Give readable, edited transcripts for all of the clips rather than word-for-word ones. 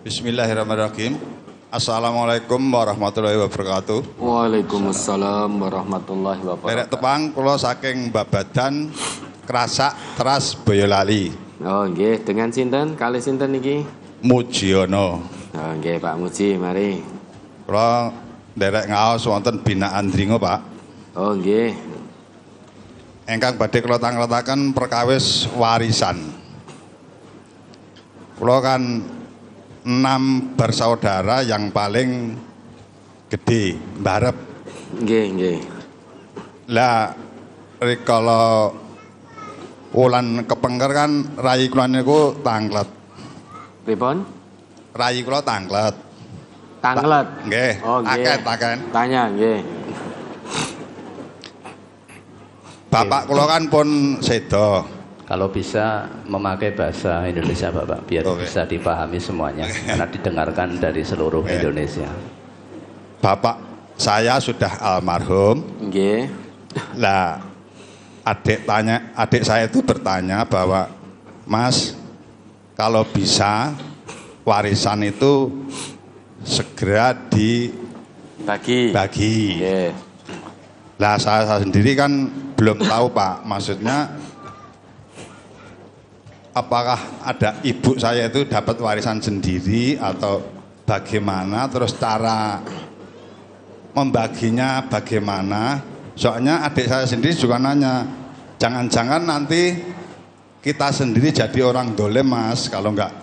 Bismillahirrahmanirrahim. Assalamualaikum warahmatullahi wabarakatuh. Waalaikumsalam warahmatullahi wabarakatuh. Derek tepang kula saking Babadan Krasak Teras Boyolali. Oh nggih, dengan sinten? Kalih sinten niki? Mujiono. Oh nggih, Pak Muji, mari. Kula derek ngaos wonten binaan Dringo, Pak. Oh nggih. Ingkang badhe kula tangletaken perkawis warisan. Kula kan 6 bersaudara yang paling gede, mbarep. Nggih, nggih. Lah rikala wulan kepengker kan rayi kula niku tanglet. Pripun? Rayi kula tanglet. Tanglet. Nggih, Oh nggih. aken. Tanya nggih. Bapak kula kan pun sedo. Kalau bisa memakai bahasa Indonesia Bapak, biar bisa dipahami semuanya, karena didengarkan dari seluruh Indonesia. Bapak saya sudah almarhum. Nggih. Lah adik saya itu bertanya bahwa, Mas, kalau bisa warisan itu segera dibagi. Nggih. Lah saya sendiri kan belum tahu, Pak, maksudnya apakah ada ibu saya itu dapat warisan sendiri atau bagaimana, terus cara membaginya bagaimana. Soalnya adik saya sendiri juga nanya, jangan-jangan nanti kita sendiri jadi orang dolem, Mas, kalau enggak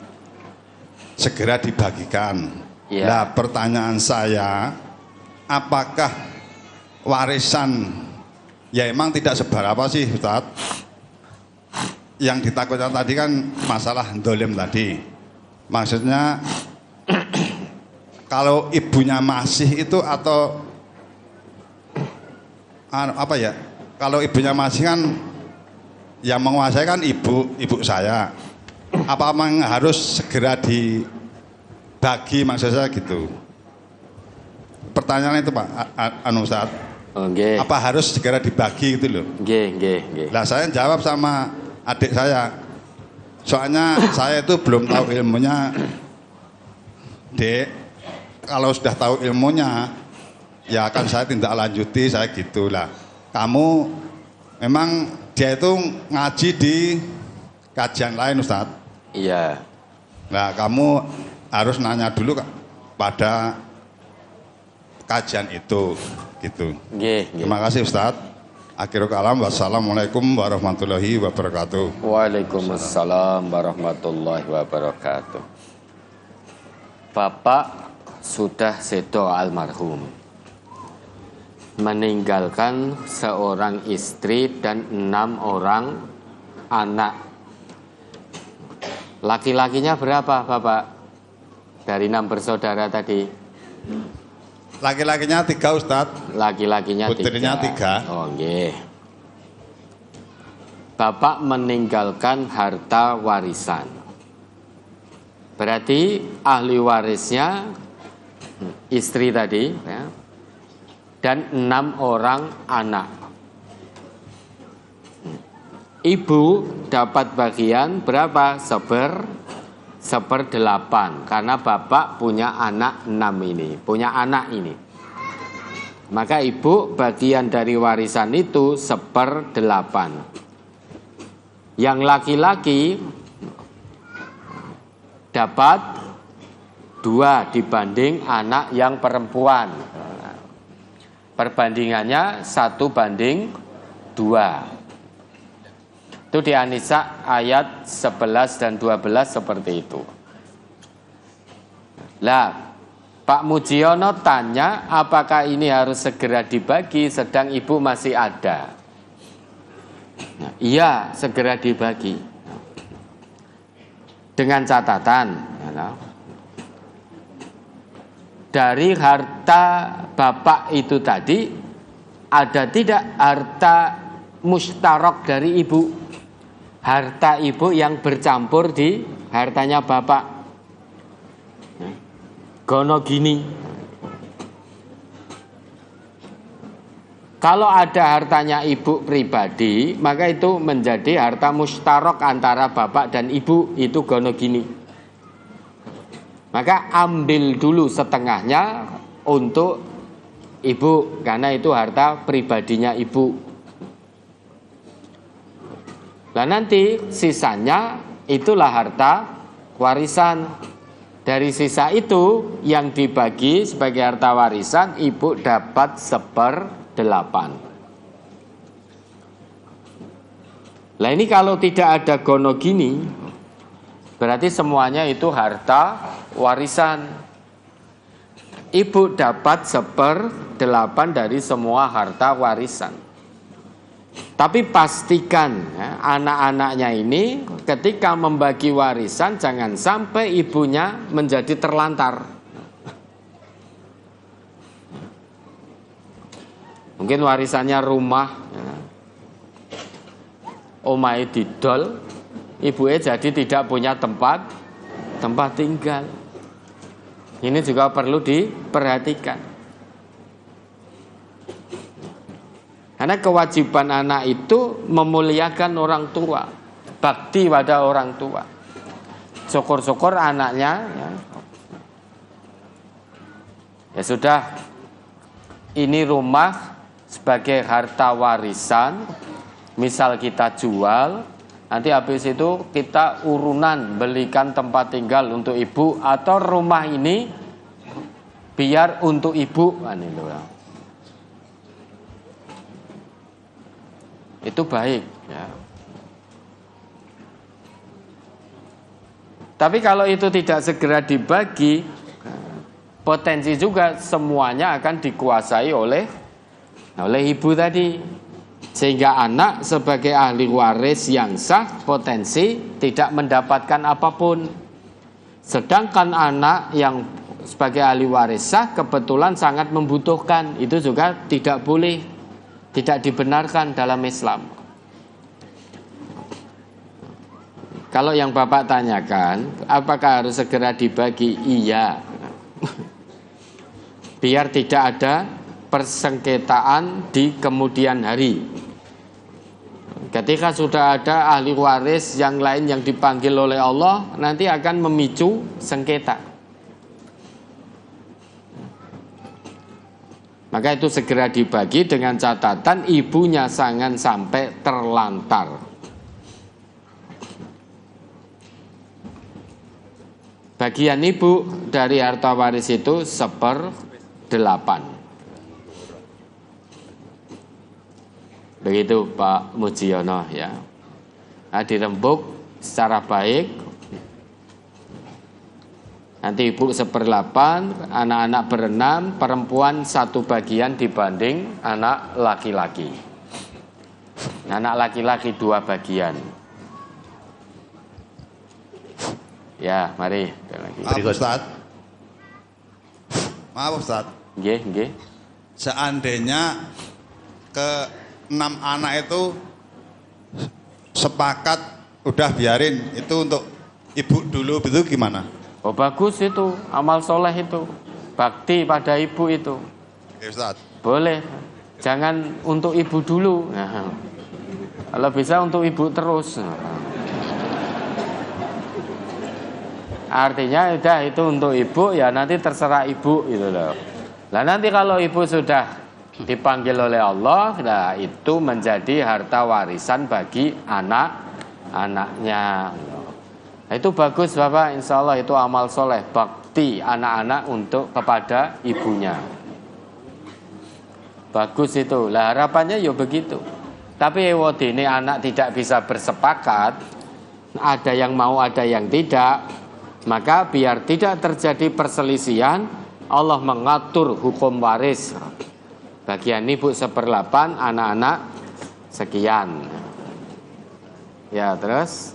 segera dibagikan. Nah, pertanyaan saya, apakah warisan ya emang tidak seberapa sih, Ustadz? Yang ditakutkan tadi kan masalah dolem tadi. Maksudnya kalau ibunya masih itu atau apa ya? Kalau ibunya masih kan yang menguasai kan ibu saya. Apa memang harus segera dibagi, maksud saya gitu. Pertanyaan itu, Pak, Ustaz. Okay. Apa harus segera dibagi gitu loh? Nggih. Lah saya jawab sama adik saya, soalnya saya itu belum tahu ilmunya. Dek, kalau sudah tahu ilmunya ya akan saya tindak lanjuti, saya gitulah. Kamu memang dia itu ngaji di kajian lain, Ustadz. Iya. Nah, kamu harus nanya dulu pada kajian itu gitu. Nggih. Terima kasih, Ustadz. Akhirul kalam, wassalamualaikum warahmatullahi wabarakatuh. Waalaikumsalam warahmatullahi wabarakatuh. Bapak sudah sedo almarhum, meninggalkan seorang istri dan 6 orang anak. Laki-lakinya berapa, Bapak? Dari 6 bersaudara tadi. Laki-lakinya 3, Ustadz. Laki-lakinya 3. Putrinya 3. Oh, nggih. Bapak meninggalkan harta warisan. Berarti ahli warisnya istri tadi, ya, dan 6 orang anak. Ibu dapat bagian berapa? 1/8, karena bapak punya anak 6 ini, punya anak ini. Maka ibu bagian dari warisan itu 1/8. Yang laki-laki dapat 2 dibanding anak yang perempuan. Perbandingannya 1/2. Itu di An-Nisa ayat 11 dan 12 seperti itu. Lah, Pak Mujiono tanya apakah ini harus segera dibagi sedang ibu masih ada. Nah, iya, segera dibagi. Dengan catatan, dari harta bapak itu tadi ada tidak harta mustarok dari ibu? Harta ibu yang bercampur di hartanya bapak. Gono gini. Kalau ada hartanya ibu pribadi, maka itu menjadi harta mustarok antara bapak dan ibu, itu gono gini. Maka ambil dulu setengahnya untuk ibu, karena itu harta pribadinya ibu. Nah nanti sisanya itulah harta warisan. Dari sisa itu yang dibagi sebagai harta warisan, ibu dapat 1/8. Nah ini kalau tidak ada gono gini, berarti semuanya itu harta warisan. Ibu dapat 1/8 dari semua harta warisan. Tapi pastikan ya, anak-anaknya ini ketika membagi warisan jangan sampai ibunya menjadi terlantar. Mungkin warisannya rumah, ya, omahe didol, ibunya jadi tidak punya tempat tinggal. Ini juga perlu diperhatikan. Karena kewajiban anak itu memuliakan orang tua, bakti pada orang tua. Syukur-syukur anaknya ya sudah, ini rumah sebagai harta warisan, misal kita jual, nanti habis itu kita urunan belikan tempat tinggal untuk ibu, atau rumah ini biar untuk ibu, itu baik ya. Tapi kalau itu tidak segera dibagi, potensi juga semuanya akan dikuasai oleh ibu tadi, sehingga anak sebagai ahli waris yang sah potensi tidak mendapatkan apapun. Sedangkan anak yang sebagai ahli waris sah kebetulan sangat membutuhkan, itu juga tidak boleh, tidak dibenarkan dalam Islam. Kalau yang Bapak tanyakan, apakah harus segera dibagi? Iya. Biar tidak ada persengketaan di kemudian hari. Ketika sudah ada ahli waris yang lain yang dipanggil oleh Allah, nanti akan memicu sengketa. Maka itu segera dibagi dengan catatan ibunya jangan sampai terlantar. Bagian ibu dari harta waris itu 1/8. Begitu Pak Mujiono ya. Nah, dirembuk secara baik. Nanti ibu 1/8, anak-anak 6, perempuan 1 bagian dibanding anak laki-laki. Anak laki-laki 2 bagian. Ya, mari. Maaf Ustaz. Nggih. Seandainya ke-6 anak itu sepakat udah biarin itu untuk ibu dulu, itu gimana? Oh bagus itu, amal soleh itu, bakti pada ibu itu. Ya, Ustaz. Boleh, jangan untuk ibu dulu. Nah, kalau bisa untuk ibu terus. Artinya udah itu untuk ibu, ya nanti terserah ibu gitu loh. Nah nanti kalau ibu sudah dipanggil oleh Allah, nah itu menjadi harta warisan bagi anak-anaknya. Nah, itu bagus Bapak, insya Allah itu amal soleh, bakti anak-anak untuk kepada ibunya. Bagus itu, lah harapannya ya begitu. Tapi ini anak tidak bisa bersepakat, ada yang mau ada yang tidak, maka biar tidak terjadi perselisihan, Allah mengatur hukum waris. Bagian ibu 1/8, anak-anak sekian. Ya terus